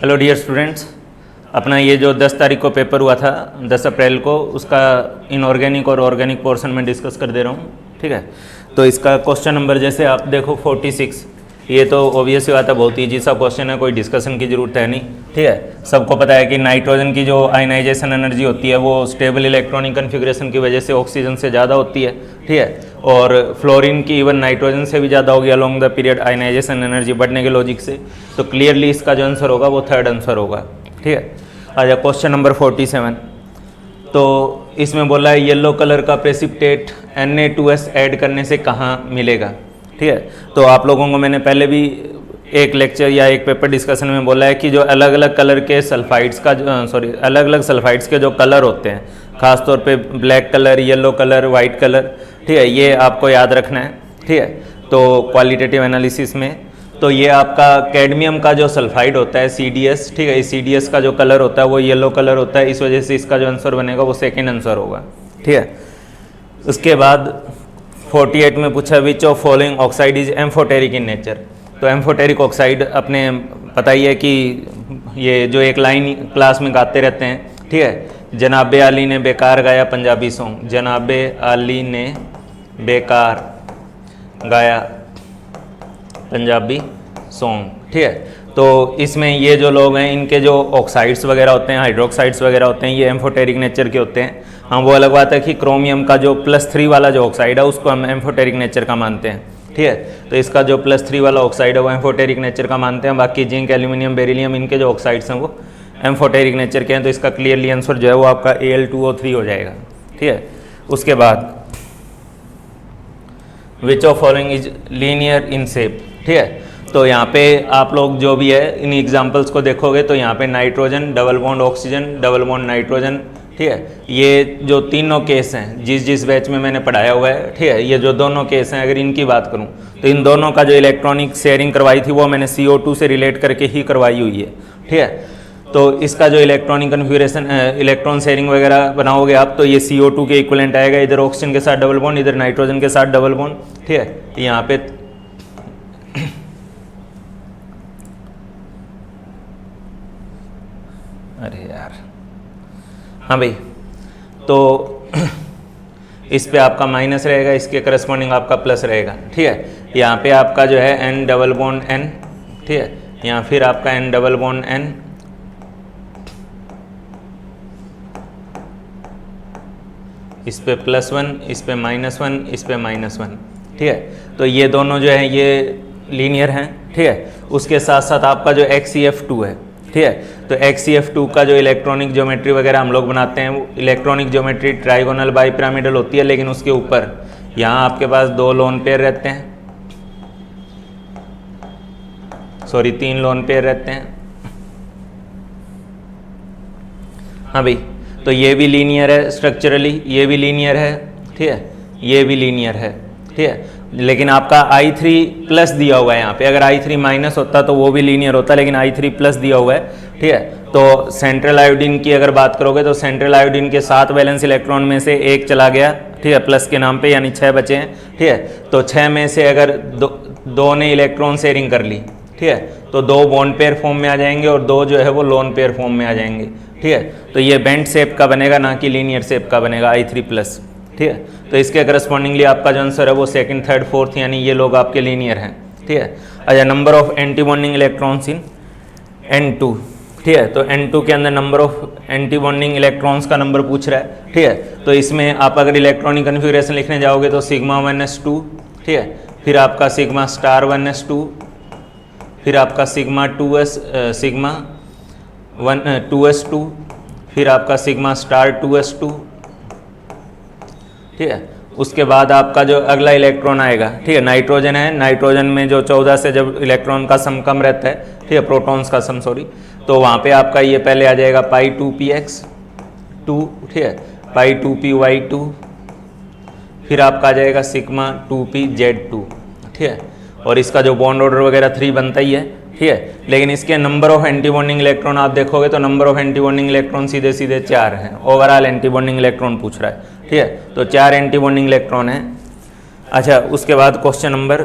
Hello dear students, अपना ये जो 10 तारीख को पेपर हुआ था 10 अप्रैल को, उसका इनऑर्गेनिक और ऑर्गेनिक पोर्शन में डिस्कस कर दे रहा हूँ। ठीक है, तो इसका क्वेश्चन नंबर जैसे आप देखो 46, ये तो ऑब्वियस ही बात है, बहुत ईजी सा क्वेश्चन है, कोई डिस्कशन की ज़रूरत है नहीं। ठीक है, सबको पता है कि नाइट्रोजन की जो आयनाइजेशन एनर्जी होती है वो स्टेबल इलेक्ट्रॉनिक कन्फिग्रेशन की वजह से ऑक्सीजन से ज़्यादा होती है। ठीक है, और फ्लोरीन की इवन नाइट्रोजन से भी ज़्यादा होगी along the period ionization energy बढ़ने के लॉजिक से। तो क्लियरली इसका जो आंसर होगा वो थर्ड आंसर होगा। ठीक है, आजा क्वेश्चन नंबर 47। तो इसमें बोला है येलो कलर का प्रेसिपिटेट Na2S ऐड करने से कहाँ मिलेगा। ठीक है, तो आप लोगों को मैंने पहले भी एक लेक्चर या एक पेपर डिस्कशन में बोला है कि जो अलग अलग कलर के सल्फाइड्स का अलग अलग सल्फाइड्स के जो कलर होते हैं, खासतौर पे black colour, yellow colour, white colour, ठीक है, ये आपको याद रखना है। ठीक है, तो क्वालिटेटिव एनालिसिस में तो ये आपका कैडमियम का जो सल्फाइड होता है CDS, ठीक है, इस CDS का जो कलर होता है वो येलो कलर होता है, इस वजह से इसका जो आंसर बनेगा वो सेकेंड आंसर होगा। ठीक है, उसके बाद 48 में पूछा विच of following oxide is amphoteric in nature. तो एम्फोटेरिक ऑक्साइड अपने पता ही है कि ये जो एक लाइन क्लास में गाते रहते हैं। ठीक है, जनाबे आली ने बेकार गाया पंजाबी सॉन्ग, जनाबे आली ने बेकार गाया पंजाबी सॉन्ग। ठीक है, तो इसमें ये जो लोग हैं इनके जो ऑक्साइड्स वगैरह होते हैं, हाइड्रोक्साइड्स वगैरह होते हैं, ये एम्फोटेरिक नेचर के होते हैं। हाँ, वो अलग बात है कि क्रोमियम का जो +3 वाला जो ऑक्साइड है उसको हम एम्फोटेरिक नेचर का मानते हैं। ठीक है, तो इसका जो +3 वाला ऑक्साइड है वो एम्फोटेरिक नेचर का मानते हैं। बाकी जिंक, एल्यूमिनियम, बेरिलियम, इनके जो ऑक्साइड्स हैं वो एम्फोटेरिक नेचर के हैं। तो इसका क्लियरली आंसर जो है वो आपका Al2O3 हो जाएगा। ठीक है, उसके बाद विच of following is linear in shape. ठीक है, तो यहाँ पे आप लोग जो भी है इन एग्जांपल्स को देखोगे तो यहाँ पे nitrogen, double bond oxygen, double bond nitrogen. ठीक है, ये जो तीनों केस हैं जिस बैच में मैंने पढ़ाया हुआ है, ठीक है, ये जो दोनों केस हैं अगर इनकी बात करूँ तो इन दोनों का जो इलेक्ट्रॉनिक शेयरिंग करवाई थी वो मैंने CO2 से रिलेट करके ही करवाई हुई है। ठीक है, तो इसका जो इलेक्ट्रॉनिक कन्फिगरेशन, इलेक्ट्रॉन शेयरिंग वगैरह बनाओगे आप तो ये CO2 के इक्विवेलेंट आएगा, इधर ऑक्सीजन के साथ डबल बॉन्ड, इधर नाइट्रोजन के साथ डबल बॉन्ड। ठीक है, यहाँ पे अरे यार, हाँ भाई, तो इस पे आपका माइनस रहेगा, इसके करस्पॉन्डिंग आपका प्लस रहेगा। ठीक है, यहाँ पे आपका जो है N डबल बॉन्ड N, ठीक है, यहाँ फिर आपका N डबल बॉन्ड N, इस पे +1, इस पे -1, इस पे -1। ठीक है, तो ये दोनों जो है ये लीनियर हैं। ठीक है, उसके साथ साथ आपका जो XeF2 है, ठीक है, तो XeF2 का जो इलेक्ट्रॉनिक ज्योमेट्री वगैरह हम लोग बनाते हैं वो electronic geometry trigonal bi pyramidal होती है, लेकिन उसके ऊपर यहाँ आपके पास 2 लोन पेयर रहते हैं, 3 लोन पेयर रहते हैं। हाँ भाई, तो ये भी लीनियर है स्ट्रक्चरली, ये भी लीनियर है। ठीक है, ये भी लीनियर है। ठीक है, लेकिन आपका I3+ दिया हुआ है यहाँ पे, अगर I3- होता तो वो भी लीनियर होता, लेकिन I3+ दिया हुआ है। ठीक है, तो सेंट्रल आयोडीन की अगर बात करोगे तो सेंट्रल आयोडीन के 7 वैलेंस इलेक्ट्रॉन में से 1 चला गया, ठीक है, प्लस के नाम पे, यानी 6 बचे हैं। ठीक है, तो 6 में से अगर दो ने इलेक्ट्रॉन शेयरिंग कर ली, ठीक है, तो 2 बॉन्ड पेयर फॉर्म में आ जाएंगे और 2 जो है वो लोन पेयर फॉर्म में आ जाएंगे। ठीक है, तो ये बेंट शेप का बनेगा, ना कि लीनियर शेप का बनेगा I3+। ठीक है, तो इसके करस्पॉन्डिंगली आपका जो आंसर है वो सेकंड, थर्ड, फोर्थ, यानी ये लोग आपके लीनियर हैं। ठीक है, अच्छा, number of anti bonding electrons in N2। ठीक है, तो N2 के अंदर number of anti bonding electrons का नंबर पूछ रहा है। ठीक है, तो इसमें आप अगर इलेक्ट्रॉनिक कन्फिगरेशन लिखने जाओगे तो σ1s2, ठीक है, फिर आपका σ*1s2, फिर आपका σ2s2, फिर आपका σ*2s2। ठीक है, उसके बाद आपका जो अगला इलेक्ट्रॉन आएगा, ठीक है, नाइट्रोजन है, नाइट्रोजन में जो 14 से जब इलेक्ट्रॉन का सम कम रहता है, ठीक है, प्रोटॉन्स का सम, तो वहाँ पे आपका ये पहले आ जाएगा π2px2, ठीक है, π2py2, फिर आपका आ जाएगा σ2pz2। ठीक है, और इसका जो बॉन्ड ऑर्डर वगैरह 3 बनता ही है। ठीक है, लेकिन इसके number of anti bonding electron आप देखोगे तो number of anti bonding electron सीधे सीधे 4 हैं, ओवरऑल एंटी बॉन्डिंग इलेक्ट्रॉन पूछ रहा है। ठीक है, तो 4 एंटी बॉन्डिंग इलेक्ट्रॉन है। अच्छा, उसके बाद question number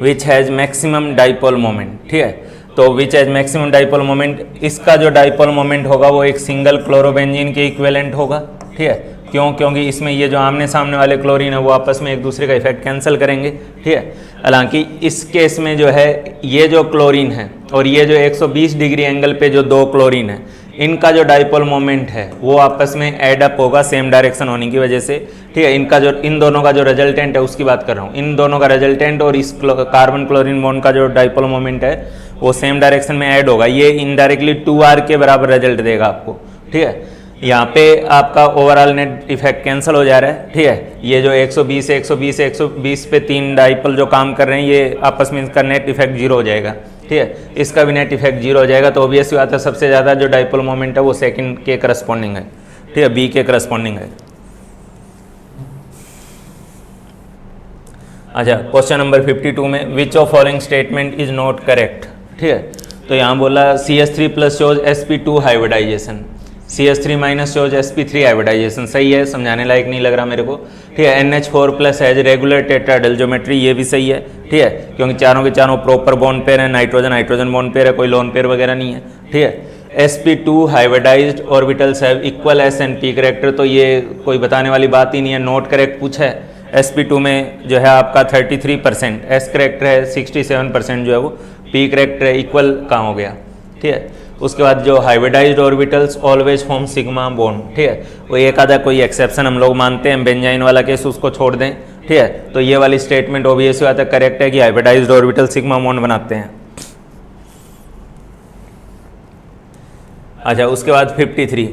which has maximum dipole moment. ठीक है, तो विच एज मैक्सिमम डाइपोल मोमेंट, इसका जो डाइपोल मोमेंट होगा वो एक सिंगल क्लोरोबेंजीन के इक्विवेलेंट होगा, ठीक है। क्यों? क्योंकि इसमें ये जो आमने सामने वाले क्लोरीन है वो आपस में एक दूसरे का इफेक्ट कैंसिल करेंगे, ठीक है। हालांकि इस केस में जो है ये जो क्लोरीन है और ये जो 120 डिग्री एंगल पे जो दो क्लोरीन है, इनका जो डाइपोल मोमेंट है वो आपस में एड अप होगा सेम डायरेक्शन होने की वजह से, ठीक है। इनका जो इन दोनों का जो रिजल्टेंट है उसकी बात कर रहा हूँ, इन दोनों का रिजल्टेंट और इस कार्बन क्लोरीन बॉन्ड का जो डाइपोल मोमेंट है वो सेम डायरेक्शन में ऐड होगा। ये इनडायरेक्टली 2r के बराबर रिजल्ट देगा आपको, ठीक है। यहाँ पे आपका ओवरऑल नेट इफेक्ट कैंसिल हो जा रहा है, ठीक है। ये जो 120 पे 3 डाइपोल जो काम कर रहे हैं ये आपस में इसका नेट इफेक्ट 0 हो जाएगा, ठीक है। इसका भी नेट इफेक्ट 0 हो जाएगा। तो ऑब्वियस बात है सबसे ज़्यादा जो डाइपोल मोमेंट है वो सेकंड के करस्पॉन्डिंग है, ठीक है, बी के करस्पॉन्डिंग है। अच्छा, क्वेश्चन नंबर 52 में which of following statement is not correct, ठीक है। तो यहाँ बोला CH3 plus shows sp2 hybridization, CH3 minus shows sp3 hybridization, सही है, समझाने लायक नहीं लग रहा मेरे को, ठीक है। NH4 plus has regular tetrahedral geometry, ये भी सही है, ठीक है, क्योंकि चारों के चारों प्रॉपर बॉन्ड पेयर है, नाइट्रोजन हाइड्रोजन बॉन्ड पेयर है, कोई लोन पेयर वगैरह नहीं है, ठीक है। sp2 hybridized orbitals have equal s and p character, तो ये कोई बताने वाली बात ही नहीं है, नॉट करेक्ट पूछा है। sp2 में जो है आपका 33%, s करेक्टर है 67% जो है वो, p करेक्टर है इक्वल कहाँ हो गया, ठीक है। उसके बाद जो hybridized orbitals always form sigma bond, ठीक है, वो एक आधा कोई एक्सेप्शन हम लोग मानते हैं, बेंजाइन वाला केस उसको छोड़ दें, ठीक है। तो ये वाली स्टेटमेंट ऑब्वियसली बात है करेक्ट है कि हाइब्रिडाइज्ड ऑर्बिटल सिग्मा बॉन्ड बनाते हैं। अच्छा, उसके बाद 53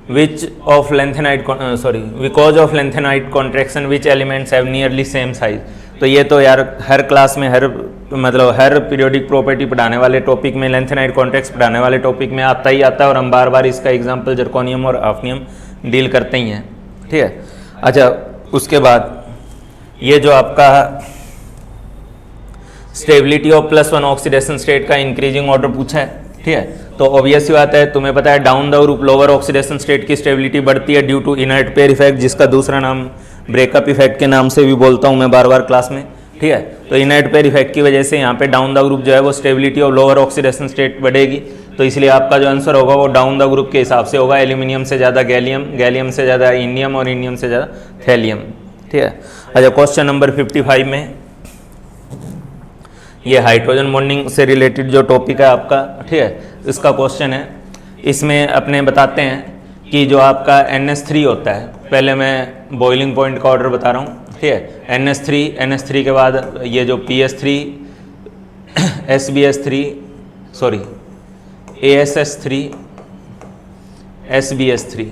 which of lanthanide because of lanthanide contraction which elements have nearly same size. तो ये तो यार हर क्लास में हर पीरियोडिक प्रॉपर्टी पढ़ाने वाले टॉपिक में, लेंथेनाइट कॉन्ट्रैक्ट्स पढ़ाने वाले टॉपिक में आता ही आता है, और हम बार बार इसका एग्जांपल जर्कोनियम और आफ्नियम डील करते ही हैं, ठीक है। अच्छा, उसके बाद ये जो आपका स्टेबिलिटी ऑफ +1 ऑक्सीडेशन स्टेट का इंक्रीजिंग ऑर्डर पूछा है, ठीक है। तो ऑब्वियस बात है, तुम्हें पता है down the group lower oxidation state की स्टेबिलिटी बढ़ती है due to inert pair effect, जिसका दूसरा नाम ब्रेकअप इफेक्ट के नाम से भी बोलता हूं मैं बार बार क्लास में, ठीक है। तो इनर्ट पेयर इफेक्ट की वजह से यहाँ पे डाउन द ग्रुप जो है वो stability of lower oxidation state बढ़ेगी, तो इसलिए आपका जो आंसर होगा वो डाउन द ग्रुप के हिसाब से होगा, एल्यूमिनियम से ज़्यादा गैलियम, गैलियम से ज़्यादा इंडियम और इंडियम से ज़्यादा थैलियम, ठीक है। अच्छा, क्वेश्चन नंबर 55 में ये हाइड्रोजन बॉन्डिंग से रिलेटेड जो टॉपिक है आपका, ठीक है, इसका क्वेश्चन है। इसमें अपने बताते हैं कि जो आपका NH3 होता है, पहले मैं बॉइलिंग पॉइंट का ऑर्डर बता रहा हूँ, ठीक है। NH3 के बाद ये जो PS3 SBS3 ASS3 SBS3,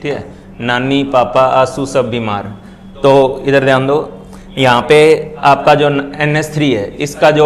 ठीक है, नानी पापा आंसू सब बीमार। तो इधर ध्यान दो, यहाँ पे आपका जो NH3 है इसका जो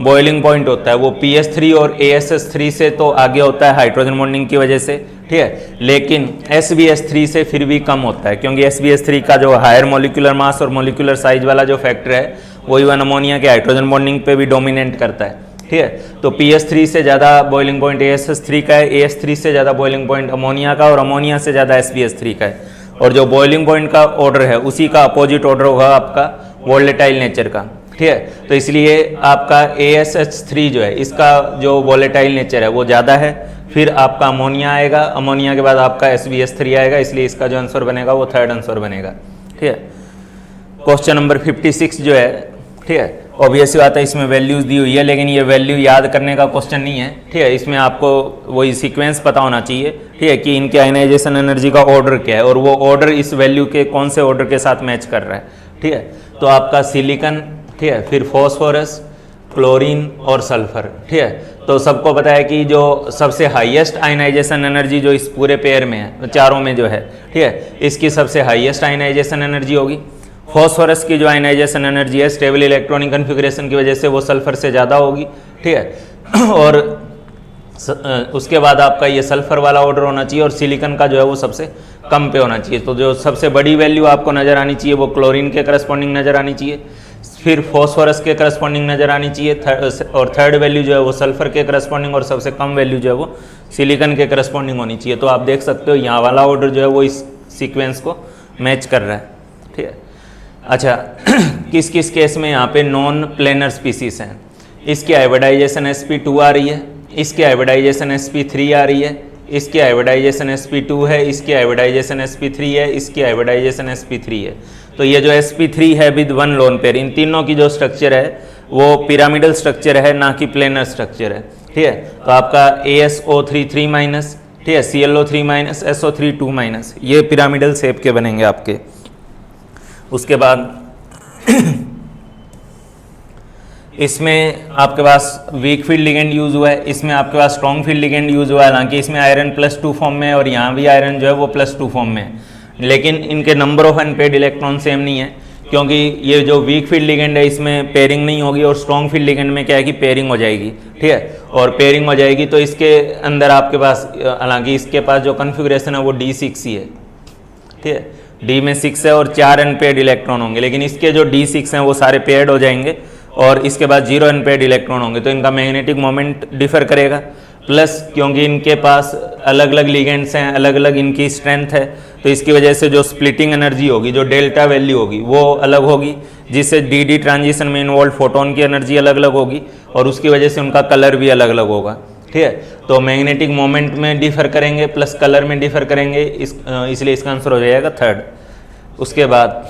बॉइलिंग पॉइंट होता है वो PS3 और ASS3 से तो आगे होता है हाइड्रोजन बॉन्डिंग की वजह से, ठीक है, लेकिन SBS3 से फिर भी कम होता है, क्योंकि SBS3 का जो हायर मोलिकुलर मास और मोलिकुलर साइज वाला जो फैक्टर है वो इवन अमोनिया के हाइड्रोजन बॉन्डिंग पे भी डोमिनेट करता है, ठीक है। तो PS3 से ज़्यादा बॉइलिंग पॉइंट ASS3 का है, AS3 से ज़्यादा बॉइलिंग पॉइंट अमोनिया का, और अमोनिया से ज़्यादा SBS3 का है। और जो बॉइलिंग पॉइंट का ऑर्डर है उसी का अपोजिट ऑर्डर होगा आपका वोलेटाइल नेचर का, ठीक है। तो इसलिए आपका ASH3 जो है इसका जो वोलेटाइल नेचर है वो ज़्यादा है, फिर आपका अमोनिया आएगा, अमोनिया के बाद आपका SBS3 आएगा, इसलिए इसका जो आंसर बनेगा वो थर्ड आंसर बनेगा, ठीक है। क्वेश्चन नंबर 56 जो है, ठीक है, ऑब्वियसली बात है इसमें वैल्यूज़ दी हुई है, लेकिन ये वैल्यू याद करने का क्वेश्चन नहीं है, ठीक है। इसमें आपको वही सीक्वेंस पता होना चाहिए, ठीक है, कि इनके आयनाइजेशन एनर्जी का ऑर्डर क्या है और वो ऑर्डर इस वैल्यू के कौन से ऑर्डर के साथ मैच कर रहा है, ठीक है। तो आपका सिलिकन, ठीक है, फिर फॉस्फोरस, क्लोरीन और सल्फर, ठीक है। तो सबको पता है कि जो सबसे हाईएस्ट आयनाइजेशन एनर्जी जो इस पूरे पेयर में है, चारों में जो है, ठीक है, इसकी सबसे हाईएस्ट आयनाइजेशन एनर्जी होगी। फॉस्फोरस की जो आयनाइजेशन एनर्जी है स्टेबल इलेक्ट्रॉनिक कन्फिग्रेशन की वजह से वो सल्फर से ज़्यादा होगी, ठीक है। और उसके बाद आपका ये सल्फर वाला ऑर्डर होना चाहिए, और सिलिकन का जो है वो सबसे कम पे होना चाहिए। तो जो सबसे बड़ी वैल्यू आपको नज़र आनी चाहिए वो क्लोरीन के करस्पॉन्डिंग नज़र आनी चाहिए, फिर फॉस्फोरस के करस्पॉन्डिंग नज़र आनी चाहिए, और थर्ड वैल्यू जो है वो सल्फर के करस्पॉन्डिंग, और सबसे कम वैल्यू जो है वो सिलिकन के करस्पॉन्डिंग होनी चाहिए। तो आप देख सकते हो यहाँ वाला ऑर्डर जो है वो इस सीक्वेंस को मैच कर रहा है, ठीक है। अच्छा, किस किस केस में यहाँ पे नॉन प्लेनर स्पीसीज हैं, इसकी हाइब्रिडाइजेशन sp2 आ रही है, इसकी हाइब्रिडाइजेशन sp3 आ रही है, इसकी हाइब्रिडाइजेशन sp2 है, इसकी हाइब्रिडाइजेशन sp3 है, इसकी हाइब्रिडाइजेशन sp3 है। तो ये जो sp3 है विद वन लोन पेयर, इन तीनों की जो स्ट्रक्चर है वो पिरामिडल स्ट्रक्चर है, ना कि प्लेनर स्ट्रक्चर है। ठीक है, तो आपका ASO3 3 माइनस, ठीक है, ClO3 माइनस, SO3 2 माइनस, ये पिरामिडल शेप के बनेंगे आपके। उसके बाद इसमें आपके पास वीक फील्ड लिगेंड यूज हुआ है, इसमें आपके पास स्ट्रॉन्ग फील्ड लिगेंड यूज हुआ है। हालांकि इसमें आयरन +2 फॉर्म में है और यहाँ भी आयरन जो है वो +2 फॉर्म में है, लेकिन इनके number of unpaired electron same नहीं है, क्योंकि ये जो वीक फील्ड लिगेंड है इसमें पेयरिंग नहीं होगी और स्ट्रॉन्ग फील्ड लिगेंड में क्या है कि पेयरिंग हो जाएगी। ठीक है, और पेयरिंग हो जाएगी तो इसके अंदर आपके पास, हालांकि इसके पास जो कन्फिग्रेशन है वो D6 ही है। ठीक है, D में 6 है और 4 अनपेयर्ड इलेक्ट्रॉन होंगे, लेकिन इसके जो D6 हैं वो सारे पेयर्ड हो जाएंगे और इसके बाद 0 अनपेयर्ड इलेक्ट्रॉन होंगे, तो इनका मैग्नेटिक मोमेंट डिफर करेगा। प्लस क्योंकि इनके पास अलग अलग लिगेंड्स हैं, अलग अलग इनकी स्ट्रेंथ है, तो इसकी वजह से जो स्प्लिटिंग एनर्जी होगी, जो डेल्टा वैल्यू होगी वो अलग होगी, जिससे डी ट्रांजिशन में इन्वॉल्व फोटोन की एनर्जी अलग अलग होगी और उसकी वजह से उनका कलर भी अलग अलग होगा। ठीक है, तो मैग्नेटिक मोमेंट में डिफर करेंगे प्लस कलर में डिफर करेंगे, इसलिए इसका आंसर हो जाएगा 3rd। उसके बाद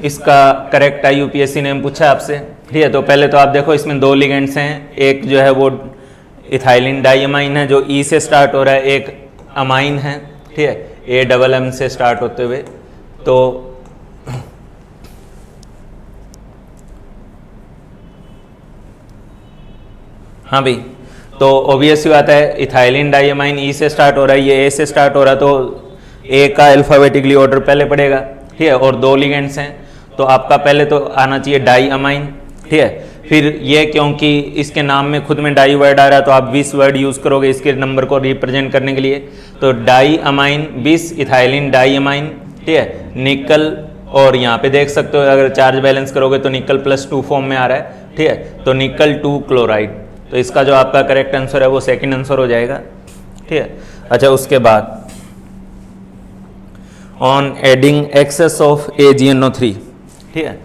इसका करेक्ट IUPAC नेम पूछा आपसे। ठीक है, तो पहले तो आप देखो इसमें 2 लिगेंड्स हैं, एक जो है वो इथाइलिन डाइअमाइन है जो E से स्टार्ट हो रहा है, एक अमाइन है। ठीक है, AMM से स्टार्ट होते हुए, तो हाँ भाई, तो ऑब्वियस ही बात है इथाइलिन डाइअमाइन E से स्टार्ट हो रहा है, ये A से स्टार्ट हो रहा है, तो A का अल्फाबेटिकली ऑर्डर पहले पड़ेगा। ठीक है, और 2 लिगेंड्स हैं तो आपका पहले तो आना चाहिए डाइअमाइन। ठीक है, फिर ये क्योंकि इसके नाम में खुद में डाई वर्ड आ रहा है तो आप 20 वर्ड यूज़ करोगे इसके नंबर को रिप्रेजेंट करने के लिए, तो डाइअमाइन 20 इथाइलिन डाइअमाइन। ठीक है, निकल, और यहाँ पे देख सकते हो अगर चार्ज बैलेंस करोगे तो निकल +2 फॉर्म में आ रहा है। ठीक है, तो निकल 2 क्लोराइड, तो इसका जो आपका करेक्ट आंसर है वो 2nd आंसर हो जाएगा। ठीक है, अच्छा उसके बाद on adding access of AgNO3, ठीक है,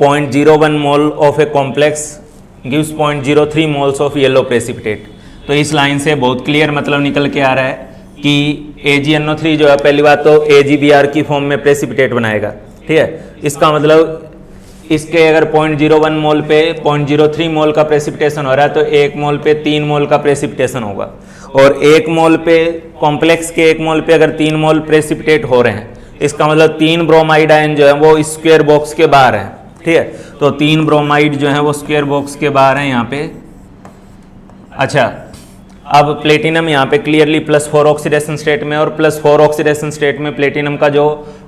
0.01 mole of a complex gives 0.03 moles of yellow precipitate. तो इस लाइन से बहुत क्लियर मतलब निकल के आ रहा है कि AgNO3 जो है पहली बात तो AgBr की फॉर्म में प्रेसिपिटेट बनाएगा। ठीक है, इसका मतलब इसके अगर 0.01 मोल पे 0.03 मोल का प्रेसिपिटेशन हो रहा है तो 1 मोल पे 3 मोल का प्रेसिपिटेशन होगा, और 1 मोल पे कॉम्प्लेक्स के 1 मोल पे अगर 3 मोल प्रेसिपिटेट हो रहे हैं, इसका मतलब 3 ब्रोमाइड आयन जो है वो स्क्वायर बॉक्स के बाहर है। ठीक है, तो 3 ब्रोमाइड जो है वो स्क्वायर बॉक्स के बाहर है यहाँ पे। अच्छा, अब प्लेटिनम यहाँ पे क्लियरली +4 ऑक्सीडेशन स्टेट में, और +4 ऑक्सीडेशन स्टेट में प्लेटिनम का जो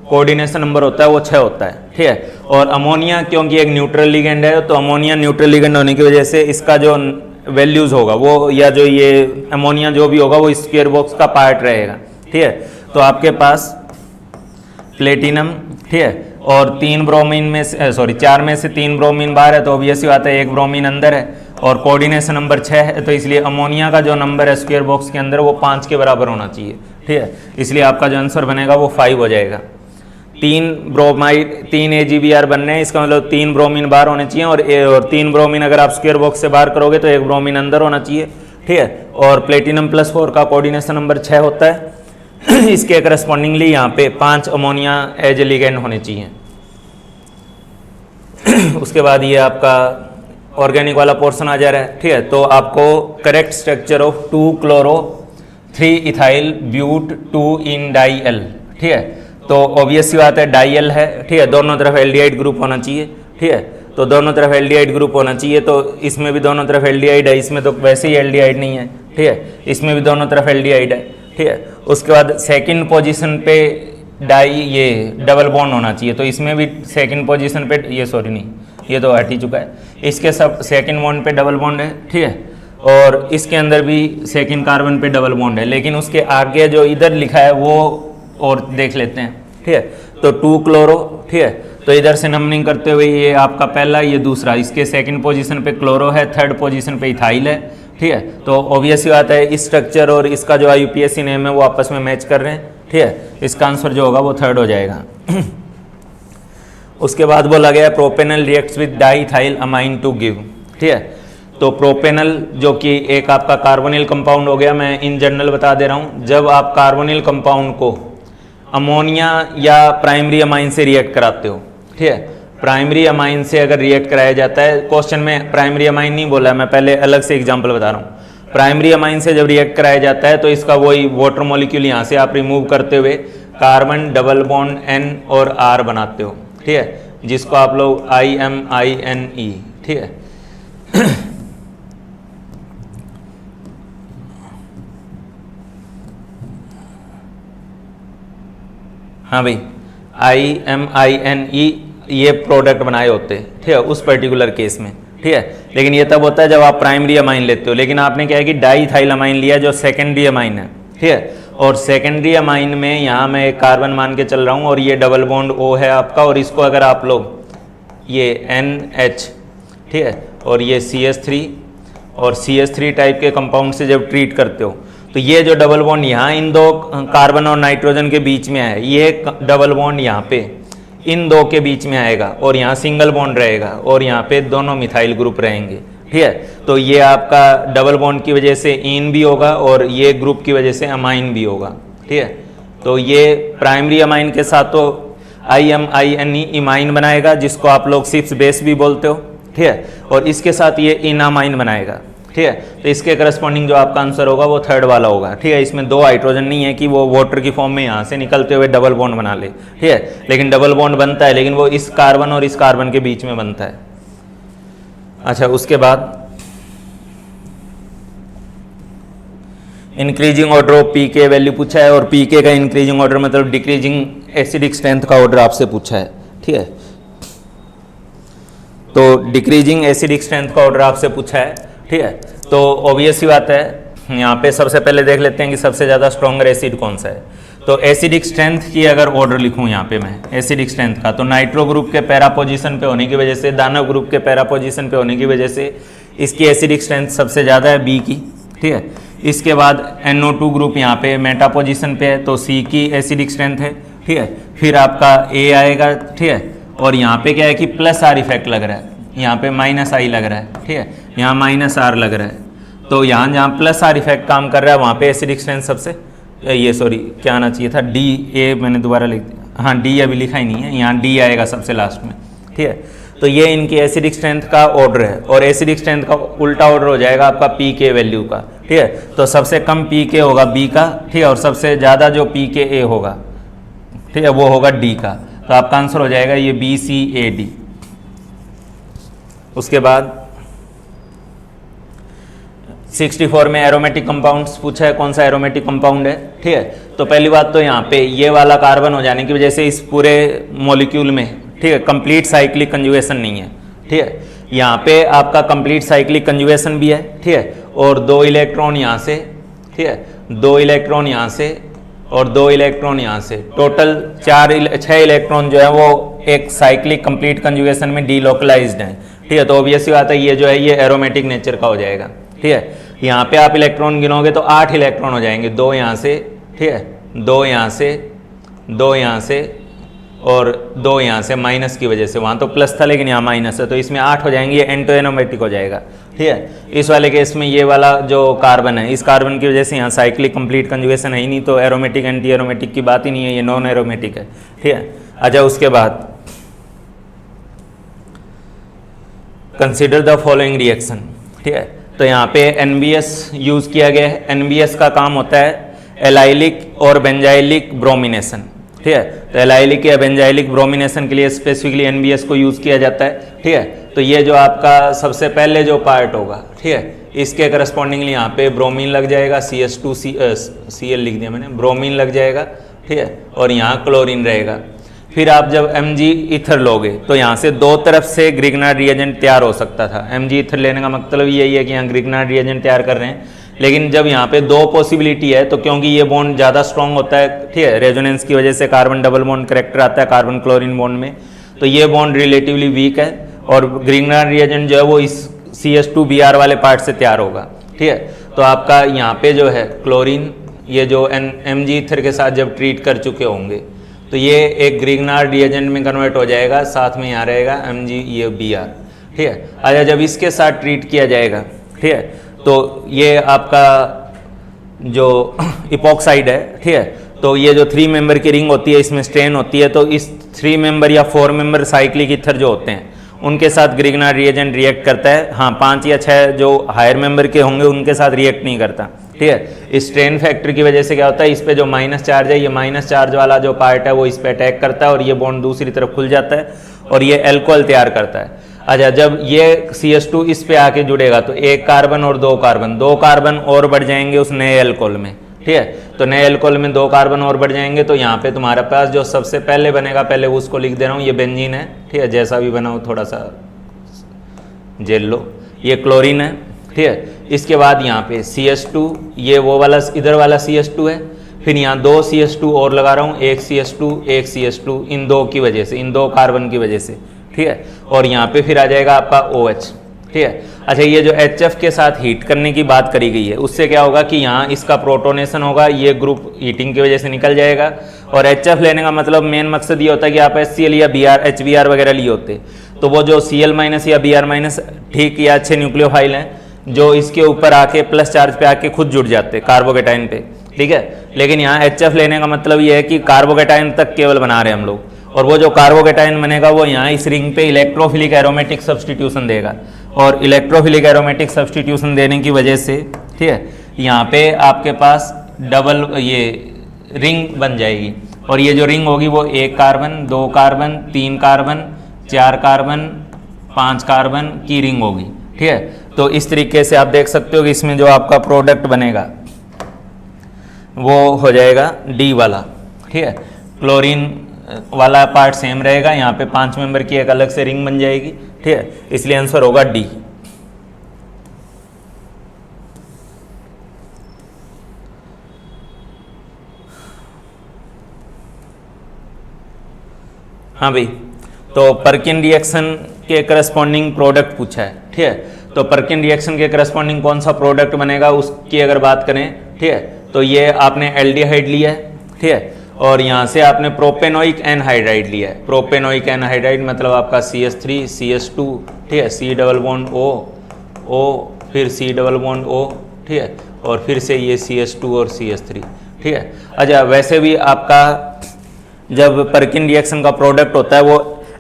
कोऑर्डिनेशन नंबर होता है वो 6 होता है। ठीक है, और अमोनिया क्योंकि एक न्यूट्रल लिगेंड है तो अमोनिया न्यूट्रल लिगेंड होने की वजह से इसका जो वैल्यूज होगा वो, या जो ये अमोनिया जो भी होगा वो स्क्वायर बॉक्स का पार्ट रहेगा। ठीक है, तो आपके पास प्लेटिनम, ठीक है, और 3 ब्रोमीन में से 4 में से 3 ब्रोमीन बाहर है, तो ऑब्वियस बात है 1 ब्रोमीन अंदर है, और कोऑर्डिनेशन नंबर 6 है, तो इसलिए अमोनिया का जो नंबर है स्क्वायर बॉक्स के अंदर वो 5 के बराबर होना चाहिए। ठीक है, इसलिए आपका जो आंसर बनेगा वो 5 हो जाएगा। 3 ब्रोमाइड 3 AgBr बनने हैं, इसका मतलब 3 ब्रोमीन बाहर होने चाहिए, और 3 ब्रोमीन अगर आप स्क्वायर बॉक्स से बाहर करोगे तो 1 ब्रोमीन अंदर होना चाहिए। ठीक है, और प्लेटिनम +4 का कोऑर्डिनेशन नंबर 6 होता है, इसके करस्पॉन्डिंगली यहाँ पे 5 अमोनिया एज लिगेंड होने चाहिए। उसके बाद ये आपका ऑर्गेनिक वाला पोर्शन आ जा रहा है। ठीक है, तो आपको correct structure of 2 chloro 3 ethyl but 2 ene dial. ठीक है, तो ऑब्वियस सी बात है डाई-एल है। ठीक है, दोनों तरफ एल्डिहाइड ग्रुप होना चाहिए। ठीक है, तो दोनों तरफ एल्डिहाइड ग्रुप होना चाहिए, तो इसमें भी दोनों तरफ एल्डिहाइड है, इसमें तो वैसे ही एल्डिहाइड नहीं है। ठीक है, इसमें भी दोनों तरफ एल्डिहाइड है। ठीक है, उसके बाद सेकंड पोजीशन पे ये डबल बॉन्ड होना चाहिए, तो इसमें भी सेकंड पोजीशन पे ये तो हट ही चुका है, इसके सब सेकंड बॉन्ड पे डबल बॉन्ड है। ठीक है, और इसके अंदर भी सेकंड कार्बन पे डबल बॉन्ड है, लेकिन उसके आगे जो इधर लिखा है वो और देख लेते हैं। ठीक है, तो 2 क्लोरो। ठीक है, तो इधर से नंबरिंग करते हुए ये आपका पहला, ये दूसरा, इसके सेकंड पोजीशन पे क्लोरो है, थर्ड पोजीशन पे इथाइल है। ठीक है, तो ऑब्वियस ही बात है इस स्ट्रक्चर और इसका जो IUPAC नेम है वो आपस में मैच कर रहे हैं। ठीक है, इसका आंसर जो होगा वो 3rd हो जाएगा। उसके बाद बोला गया propanal reacts with diethyl amine to give, ठीक है। तो प्रोपेनल जो कि एक आपका कार्बोनिल कंपाउंड हो गया, मैं इन जनरल बता दे रहा हूँ। जब आप कार्बोनिल कंपाउंड को अमोनिया या प्राइमरी अमाइन से रिएक्ट कराते हो, ठीक है, प्राइमरी अमाइन से अगर रिएक्ट कराया जाता है, क्वेश्चन में प्राइमरी अमाइन नहीं बोला, मैं पहले अलग से एग्जांपल बता रहा हूँ। प्राइमरी अमाइन से जब रिएक्ट कराया जाता है तो इसका वही वाटर मॉलिक्यूल यहाँ से आप रिमूव करते हुए कार्बन डबल बॉन्ड N और R बनाते हो, ठीक है, जिसको आप लोग IMINE, ठीक है। हाँ भाई, IMINE ये प्रोडक्ट बनाए होते हैं, ठीक है, उस पर्टिकुलर केस में, ठीक है। लेकिन ये तब होता है जब आप प्राइमरी अमाइन लेते हो। लेकिन आपने क्या है कि डाईइथाइल अमाइन लिया जो सेकेंडरी अमाइन है, ठीक है, और सेकेंडरी अमाइन में यहाँ मैं एक कार्बन मान के चल रहा हूँ और ये डबल बॉन्ड O है आपका, और इसको अगर आप लोग ये NH, ठीक है, और ये CH3 और CH3 टाइप के कंपाउंड से जब ट्रीट करते हो तो ये जो डबल बॉन्ड यहाँ इन दो कार्बन और नाइट्रोजन के बीच में है, ये डबल बॉन्ड यहाँ पे इन दो के बीच में आएगा और यहाँ सिंगल बॉन्ड रहेगा और यहाँ पे दोनों मिथाइल ग्रुप रहेंगे, ठीक है। तो ये आपका डबल बॉन्ड की वजह से इन भी होगा और ये ग्रुप की वजह से अमाइन भी होगा, ठीक है। तो ये प्राइमरी अमाइन के साथ तो IMINE इमाइन बनाएगा, जिसको आप लोग सिप्स बेस भी बोलते हो, ठीक है, और इसके साथ ये इनामाइन बनाएगा, ठीक है। तो इसके करस्पॉन्डिंग जो आपका आंसर होगा वो थर्ड वाला होगा, ठीक है। इसमें दो हाइड्रोजन नहीं है कि वो वाटर की फॉर्म में यहाँ से निकलते हुए डबल बॉन्ड बना ले, ठीक है, लेकिन डबल बॉन्ड बनता है, लेकिन वो इस कार्बन और इस कार्बन के बीच में बनता है। अच्छा, उसके बाद increasing order of pK value पूछा है, और पीके का इंक्रीजिंग ऑर्डर मतलब डिक्रीजिंग एसिडिक स्ट्रेंथ का ऑर्डर आपसे पूछा है, ठीक है। तो डिक्रीजिंग एसिडिक स्ट्रेंथ का ऑर्डर आपसे पूछा है, ठीक है। तो ऑब्वियस ही बात है, यहाँ पे सबसे पहले देख लेते हैं कि सबसे ज़्यादा स्ट्रॉन्गर एसिड कौन सा है। तो एसिडिक स्ट्रेंथ की अगर ऑर्डर लिखूँ यहाँ पे मैं एसिडिक स्ट्रेंथ का, तो नाइट्रो ग्रुप के पैरा पोजीशन पे होने की वजह से, दानव ग्रुप के पैरा पोजीशन पे होने की वजह से इसकी एसिडिक स्ट्रेंथ सबसे ज़्यादा है B की, ठीक है। इसके बाद NO2 ग्रुप यहाँ पे मेटा पोजीशन पे है, तो C की एसिडिक स्ट्रेंथ है, ठीक है। फिर आपका A आएगा, ठीक है, और यहाँ पे क्या है कि प्लस R इफेक्ट लग रहा है, यहाँ पे -I लग रहा है, ठीक है, यहाँ -R लग रहा है। तो यहाँ जहाँ प्लस R इफेक्ट काम कर रहा है वहाँ पे एसिडिक स्ट्रेंथ सबसे, ये सॉरी क्या आना चाहिए था, DA मैंने दोबारा लिख दिया, हाँ D अभी लिखा ही नहीं है, यहाँ D आएगा सबसे लास्ट में, ठीक है। तो ये इनकी एसिडिक स्ट्रेंथ का ऑर्डर है, और एसिडिक स्ट्रेंथ का उल्टा ऑर्डर हो जाएगा आपका PK वैल्यू का, ठीक है। तो सबसे कम PK होगा B का, ठीक है, और सबसे ज़्यादा जो PKA होगा, ठीक है, वो होगा D का। तो आपका आंसर हो जाएगा ये BCAD। उसके बाद 64 में एरोमेटिक कंपाउंड्स पूछा है, कौन सा एरोमेटिक कंपाउंड है, ठीक है। तो पहली बात तो यहाँ पे ये वाला कार्बन हो जाने की वजह से इस पूरे मॉलिक्यूल में, ठीक है, कंप्लीट साइक्लिक कंजुगेशन नहीं है, ठीक है। यहाँ पे आपका कंप्लीट साइक्लिक कंजुगेशन भी है, ठीक है, और 2 इलेक्ट्रॉन यहाँ से, ठीक है, 2 इलेक्ट्रॉन यहाँ से और 2 इलेक्ट्रॉन यहाँ से, टोटल 6 इलेक्ट्रॉन जो है वो एक साइक्लिक कंप्लीट कंजुगेशन में डीलोकलाइज्ड है, ठीक है। तो ऑब्वियसली बात है ये जो है ये एरोमेटिक नेचर का हो जाएगा, ठीक है। यहाँ पे आप इलेक्ट्रॉन गिनोगे तो 8 इलेक्ट्रॉन हो जाएंगे, 2 यहाँ से, ठीक है, 2 यहाँ से, 2 यहाँ से और 2 यहाँ से, माइनस की वजह से, वहाँ तो प्लस था लेकिन यहाँ माइनस है, तो इसमें 8 हो जाएंगे, ये एंटो एरोमेटिक हो जाएगा, ठीक है। इस वाले केस में ये वाला जो कार्बन है, इस कार्बन की वजह से यहाँ साइक्लिक कंप्लीट कंजुगेशन है ही नहीं, तो एरोमेटिक एंटी एरोमेटिक की बात ही नहीं है, ये नॉन एरोमेटिक है, ठीक है। अच्छा, उसके बाद कंसिडर द फॉलोइंग रिएक्शन, ठीक है। तो यहाँ पे NBS यूज़ किया गया है। NBS का काम होता है एलाइलिक और बेंजाइलिक ब्रोमिनेशन, ठीक है। तो एलाइलिक या बेंजाइलिक ब्रोमिनेशन के लिए स्पेसिफिकली NBS को यूज़ किया जाता है, ठीक है। तो ये जो आपका सबसे पहले जो पार्ट होगा, ठीक है, इसके करस्पॉन्डिंगली यहाँ पे ब्रोमीन लग जाएगा, CH2Cl लिख दिया मैंने, ब्रोमीन लग जाएगा, ठीक है, और यहाँ क्लोरीन रहेगा। फिर आप जब Mg ईथर लोगे तो यहाँ से 2 तरफ से ग्रिग्नार्ड रिएजेंट तैयार हो सकता था। Mg ईथर लेने का मतलब यही है कि यहाँ ग्रिग्नार्ड रिएजेंट तैयार कर रहे हैं, लेकिन जब यहाँ पे 2 पॉसिबिलिटी है, तो क्योंकि ये बॉन्ड ज़्यादा स्ट्रॉन्ग होता है, ठीक है, रेजोनेंस की वजह से कार्बन डबल बॉन्ड करेक्टर आता है कार्बन क्लोरीन बॉन्ड में, तो ये बॉन्ड रिलेटिवली वीक है और ग्रिग्नार्ड रिएजेंट जो है वो इस CH2Br वाले पार्ट से तैयार होगा, ठीक है। तो आपका यहाँ पे जो है क्लोरीन, ये जो Mg ईथर के साथ जब ट्रीट कर चुके होंगे तो ये एक ग्रिग्नार्ड रिएजेंट में कन्वर्ट हो जाएगा, साथ में यहाँ रहेगा MgBr, ठीक है। अच्छा, जब इसके साथ ट्रीट किया जाएगा, ठीक है, तो ये आपका जो इपॉक्साइड है, ठीक है, तो ये जो 3 मेंबर की रिंग होती है इसमें स्ट्रेन होती है, तो इस 3 मेंबर या 4 मेंबर साइक्लिक ईथर जो होते हैं उनके साथ ग्रिग्नार्ड रिएजेंट रिएक्ट करता है। हाँ, 5 या 6 जो हायर मेंबर के होंगे उनके साथ रिएक्ट नहीं करता, ठीक है। इस स्ट्रेन फैक्टर की वजह से क्या होता है, इस पे जो माइनस चार्ज है, ये माइनस चार्ज वाला जो पार्ट है वो इस पे अटैक करता है और ये बॉन्ड दूसरी तरफ खुल जाता है और ये एल्कोहल तैयार करता है। अच्छा, जब ये CH2 इस पे आके जुड़ेगा तो 1 कार्बन और 2 कार्बन और बढ़ जाएंगे उस नए एल्कोहल में, ठीक है। तो नए एल्कोहल में 2 कार्बन और बढ़ जाएंगे, तो यहाँ पे तुम्हारे पास जो सबसे पहले बनेगा, पहले उसको लिख दे रहा हूँ, ये बेंजीन है, ठीक है, जैसा भी बना हो थोड़ा सा जेल लो, ये क्लोरीन है, ठीक है। इसके बाद यहाँ पे CH2, ये वो वाला इधर वाला CH2 है, फिर यहाँ 2 CH2 और लगा रहा हूँ, एक CH2, इन 2 की वजह से, इन 2 कार्बन की वजह से, ठीक है। और यहाँ पे फिर आ जाएगा आपका OH, ठीक है। अच्छा, ये जो HF के साथ हीट करने की बात करी गई है, उससे क्या होगा कि यहाँ इसका प्रोटोनेशन होगा, ये ग्रुप हीटिंग की वजह से निकल जाएगा। और HF लेने का मतलब मेन मकसद ये होता है कि आप HCl या HBr वगैरह लिए होते, तो वो जो Cl- या Br- ठीक या अच्छे न्यूक्लियोफाइल हैं जो इसके ऊपर आके प्लस चार्ज पे आके खुद जुड़ जाते कार्बोकेटाइन पे, ठीक है। लेकिन यहाँ HF लेने का मतलब ये है कि कार्बोकेटाइन तक केवल बना रहे हैं हम लोग, और वो जो कार्बोकेटाइन बनेगा वो यहाँ इस रिंग पे इलेक्ट्रोफिलिक एरोमेटिक सब्सटीट्यूशन देगा, और इलेक्ट्रोफिलिक एरोमेटिक सब्सटीट्यूशन देने की वजह से, ठीक है, यहाँ पे आपके पास डबल ये रिंग बन जाएगी, और ये जो रिंग होगी वो 1 carbon, 2 carbon, 3 carbon, 4 carbon, 5 carbon की रिंग होगी, ठीक है। तो इस तरीके से आप देख सकते हो कि इसमें जो आपका प्रोडक्ट बनेगा वो हो जाएगा D वाला, ठीक है। क्लोरीन वाला पार्ट सेम रहेगा, यहाँ पे 5 मेंबर की एक अलग से रिंग बन जाएगी, ठीक है, इसलिए आंसर होगा D। हाँ भाई, तो पर्किन रिएक्शन के करस्पॉन्डिंग प्रोडक्ट पूछा है, ठीक है। तो पर्किन रिएक्शन के करस्पॉन्डिंग कौन सा प्रोडक्ट बनेगा उसकी अगर बात करें, ठीक है, तो ये आपने एल्डिहाइड लिया है, ठीक है, और यहाँ से आपने प्रोपेनोइक एनहाइड्राइड लिया है। प्रोपेनोइक एनहाइड्राइड मतलब आपका CH3 CH2, ठीक है, C डबल बॉन्ड O, फिर C डबल बॉन्ड O, ठीक है, और फिर से ये CH2 और CH3, ठीक है। अच्छा, वैसे भी आपका जब पर्किन रिएक्शन का प्रोडक्ट होता है वो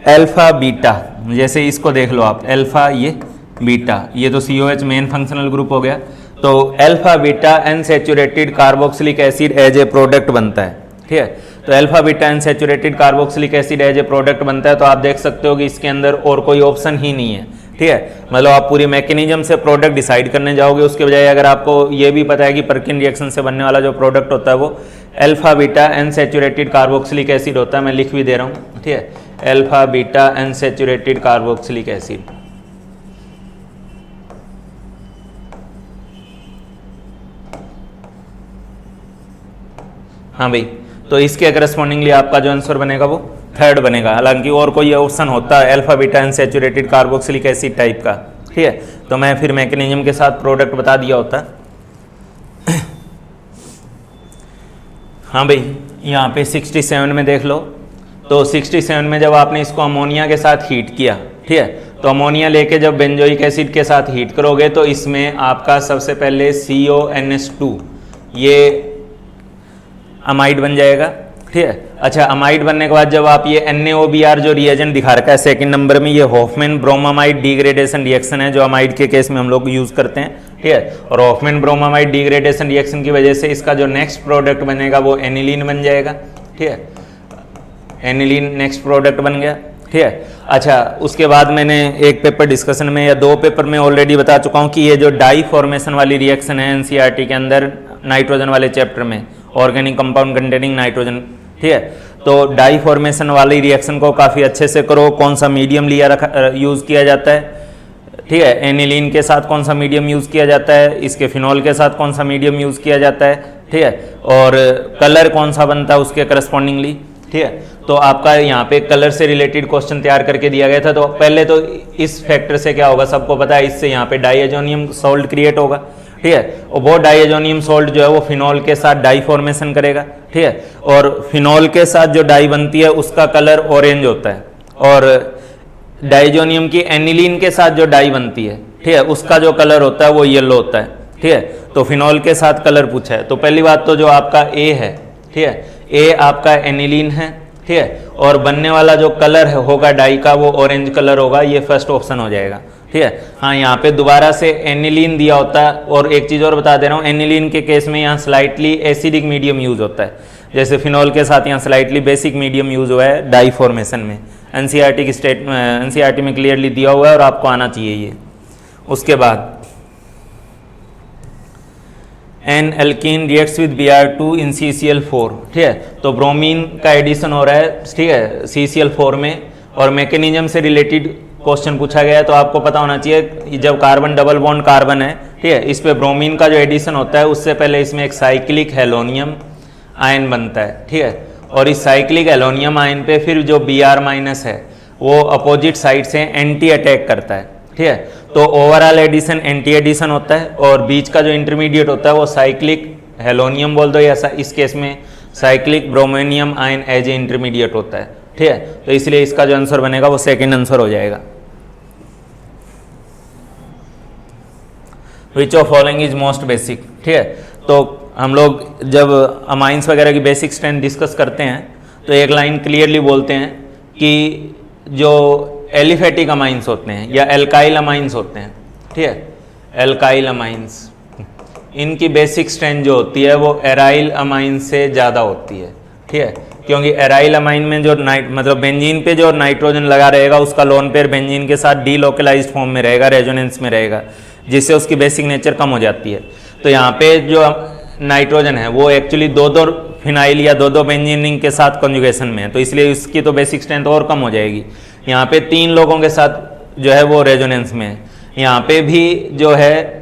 अल्फा बीटा, जैसे इसको देख लो आप, अल्फा ये बीटा, ये तो COH मेन फंक्शनल ग्रुप हो गया, तो alpha beta unsaturated carboxylic acid as a product बनता है, ठीक है। तो alpha beta unsaturated carboxylic acid as a product बनता है, तो आप देख सकते हो कि इसके अंदर और कोई ऑप्शन ही नहीं है, ठीक है। मतलब आप पूरी मैकेनिज्म से प्रोडक्ट डिसाइड करने जाओगे, उसके बजाय अगर आपको ये भी पता है कि पर्किन रिएक्शन से बनने वाला जो प्रोडक्ट होता है वो alpha beta unsaturated carboxylic acid होता है, मैं लिख भी दे रहा हूँ, ठीक है, alpha beta unsaturated carboxylic acid. हाँ भाई, तो इसके करस्पॉन्डिंगली आपका जो आंसर बनेगा वो 3rd बनेगा, हालांकि और कोई ऑप्शन होता है alpha beta unsaturated carboxylic acid type का, ठीक है, तो मैं फिर मैकेनिज्म के साथ प्रोडक्ट बता दिया होता। हाँ भाई, यहाँ पे 67 में देख लो, तो 67 में जब आपने इसको अमोनिया के साथ हीट किया, ठीक है, तो अमोनिया लेके जब बेंजोइक एसिड के साथ हीट करोगे तो इसमें आपका सबसे पहले CONH2 ये अमाइड बन जाएगा, ठीक है। अच्छा, अमाइड बनने के बाद जब आप ये NaOBr जो रिएजेंट दिखा रखा है 2nd नंबर में, ये हॉफमैन ब्रोमामाइड डिग्रेडेशन रिएक्शन है जो अमाइड के केस में हम लोग यूज़ करते हैं, ठीक है। और हॉफमैन ब्रोमामाइड डिग्रेडेशन रिएक्शन की वजह से इसका जो नेक्स्ट प्रोडक्ट बनेगा वो एनिलीन बन जाएगा, ठीक है, एनिलीन नेक्स्ट प्रोडक्ट बन गया, ठीक है। अच्छा, उसके बाद मैंने एक पेपर डिस्कशन में या 2 पेपर में ऑलरेडी बता चुका हूँ कि ये जो डाई फॉर्मेशन वाली रिएक्शन है NCERT के अंदर नाइट्रोजन वाले चैप्टर में, ऑर्गेनिक कंपाउंड कंटेनिंग नाइट्रोजन, ठीक है, तो डाई फॉर्मेशन वाली रिएक्शन को काफ़ी अच्छे से करो। कौन सा मीडियम यूज़ किया जाता है, ठीक है, एनिलीन के साथ कौन सा मीडियम यूज़ किया जाता है, इसके फिनॉल के साथ कौन सा मीडियम यूज़ किया जाता है, ठीक है, और कलर कौन सा बनता है उसके करस्पॉन्डिंगली, ठीक है। तो आपका यहाँ पे कलर से रिलेटेड क्वेश्चन तैयार करके दिया गया था। तो पहले तो इस फैक्टर से क्या होगा, सबको पता है, इससे यहाँ पे डाइएजोनियम सॉल्ट क्रिएट होगा। ठीक है, और वो डाइएजोनियम सॉल्ट जो है वो फिनॉल के साथ डाई फॉर्मेशन करेगा, ठीक है, और फिनॉल के साथ जो डाई बनती है उसका कलर ऑरेंज होता है, और डाइजोनियम की एनिलीन के साथ जो डाई बनती है, ठीक है, उसका जो कलर होता है वो येलो होता है, ठीक है। तो फिनॉल के साथ कलर पूछा है, तो पहली बात तो जो आपका ए है, ठीक है, ए आपका एनिलीन है, ठीक है, और बनने वाला जो कलर है होगा डाई का वो ऑरेंज कलर होगा, ये फर्स्ट ऑप्शन हो जाएगा, ठीक है। हाँ, यहाँ पे दोबारा से एनिलीन दिया होता है, और एक चीज़ और बता दे रहा हूँ, एनिलीन के केस में यहाँ स्लाइटली एसिडिक मीडियम यूज होता है, जैसे फिनॉल के साथ यहाँ स्लाइटली बेसिक मीडियम यूज हुआ है डाई फॉर्मेशन में। एनसीईआरटी की एनसीईआरटी में क्लियरली दिया हुआ है और आपको आना चाहिए ये। उसके बाद N alkene reacts with Br2 in CCl4, ठीक है, तो ब्रोमीन का एडिशन हो रहा है, ठीक है, CCl4 में, और मैकेनिज्म से रिलेटेड क्वेश्चन पूछा गया है, तो आपको पता होना चाहिए जब कार्बन डबल बॉन्ड कार्बन है, ठीक है, इस पे ब्रोमीन का जो एडिशन होता है उससे पहले इसमें एक साइक्लिक हेलोनियम आयन बनता है, ठीक है, और इस साइक्लिक हेलोनियम आयन पे फिर जो Br- है वो अपोजिट साइड से एंटी अटैक करता है, ठीक है, तो ओवरऑल एडिशन एंटी एडिशन होता है, और बीच का जो इंटरमीडिएट होता है वो साइक्लिक हेलोनियम बोल दो, या इस केस में cyclic bromonium ion as a intermediate होता है, ठीक है, तो इसलिए इसका जो आंसर बनेगा वो सेकंड आंसर हो जाएगा। विच of following is most basic, ठीक है, तो हम लोग जब अमाइंस वगैरह की बेसिक स्ट्रेंथ डिस्कस करते हैं तो एक लाइन क्लियरली बोलते हैं कि जो एलिफेटिक अमाइंस होते हैं या एल्काइल अमाइंस होते हैं, ठीक है, एल्काइल अमाइंस, इनकी बेसिक स्ट्रेंथ जो होती है वो एराइल अमाइन से ज़्यादा होती है, ठीक है, क्योंकि एराइल अमाइन में जो मतलब बेंजीन पे जो नाइट्रोजन लगा रहेगा उसका लोन पेयर बेंजीन के साथ डीलोकलाइज्ड फॉर्म में रहेगा, रेजोनेंस में रहेगा, जिससे उसकी बेसिक नेचर कम हो जाती है। तो यहाँ पे जो नाइट्रोजन है वो एक्चुअली दो फिनाइल या दो बेंजीन रिंग के साथ कॉन्जुगेशन में है, तो इसलिए इसकी तो बेसिक स्ट्रेंथ और कम हो जाएगी। यहाँ पे 3 लोगों के साथ जो है वो रेजोनेंस में है, यहाँ पे भी जो है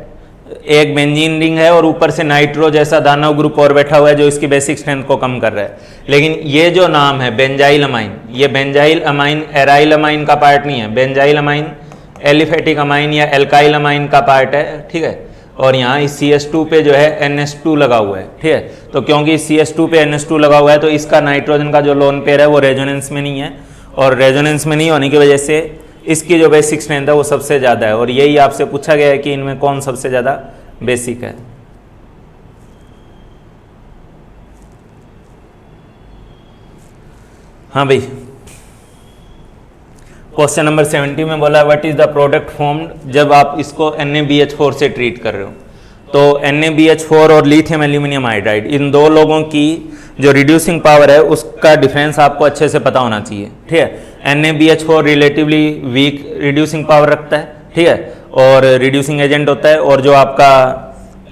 एक बेंजीन रिंग है और ऊपर से नाइट्रो जैसा दानव ग्रुप और बैठा हुआ है जो इसकी बेसिक स्ट्रेंथ को कम कर रहा है। लेकिन ये जो नाम है बेंजाइल अमाइन, ये बेंजाइल अमाइन एराइल अमाइन का पार्ट नहीं है, बेंजाइल अमाइन एलिफेटिक अमाइन या एल्काइल अमाइन का पार्ट है, ठीक है, और यहाँ इस CH2 पे जो है NH2 लगा हुआ है, ठीक है, तो क्योंकि इस CH2 पे NH2 लगा हुआ है तो इसका नाइट्रोजन का जो लोन पेयर है वो रेजोनेंस में नहीं है, और रेजोनेंस में नहीं होने की वजह से इसकी जो बेसिक स्ट्रेंथ है वो सबसे ज़्यादा है, और यही आपसे पूछा गया है कि इनमें कौन सबसे ज़्यादा बेसिक है। हाँ भाई, क्वेश्चन नंबर 70 में बोला what is the product formed जब आप इसको NaBH4 से ट्रीट कर रहे हो। तो NaBH4 और लिथियम एल्यूमिनियम हाइड्राइड, इन दो लोगों की जो रिड्यूसिंग पावर है उसका डिफरेंस आपको अच्छे से पता होना चाहिए, ठीक है। NaBH4 relatively week reducing power रखता है, ठीक है, और रिड्यूसिंग एजेंट होता है, और जो आपका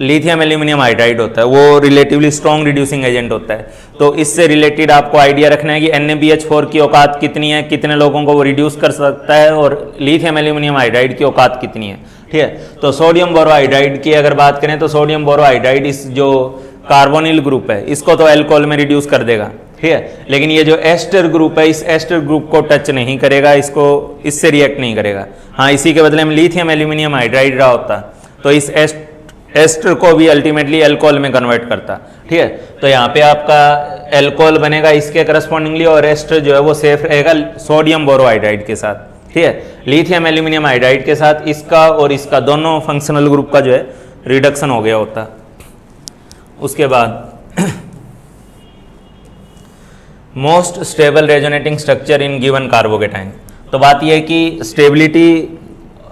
लिथियम एल्यूमिनियम हाइड्राइड होता है वो रिलेटिवली स्ट्रॉन्ग रिड्यूसिंग एजेंट होता है। तो इससे रिलेटेड आपको आइडिया रखना है कि NaBH4 की औकात कितनी है, कितने लोगों को वो रिड्यूस कर सकता है, और लिथियम एल्यूमिनियम हाइड्राइड की औकात कितनी है, ठीक है। तो सोडियम बोरोहाइड्राइड की अगर बात करें तो सोडियम बोरोहाइड्राइड इस जो कार्बोनिल ग्रुप है इसको तो अल्कोहल में रिड्यूस कर देगा, ठीक है, लेकिन ये जो एस्टर ग्रुप है इस एस्टर ग्रुप को टच नहीं करेगा, इसको इससे रिएक्ट नहीं करेगा। हाँ, इसी के बदले में लिथियम एल्यूमिनियम हाइड्राइड रहा होता तो इस एस्टर को भी अल्टीमेटली अल्कोहल में कन्वर्ट करता, ठीक है। तो यहाँ पे आपका अल्कोहल बनेगा इसके करस्पॉन्डिंगली, और एस्टर जो है वो सेफ रहेगा सोडियम बोरोहाइड्राइड के साथ, ठीक है। लिथियम एल्यूमिनियम हाइड्राइड के साथ इसका और इसका दोनों फंक्शनल ग्रुप का जो है रिडक्शन हो गया होता। उसके बाद most stable resonating structure in given carbocation. तो बात यह है कि स्टेबिलिटी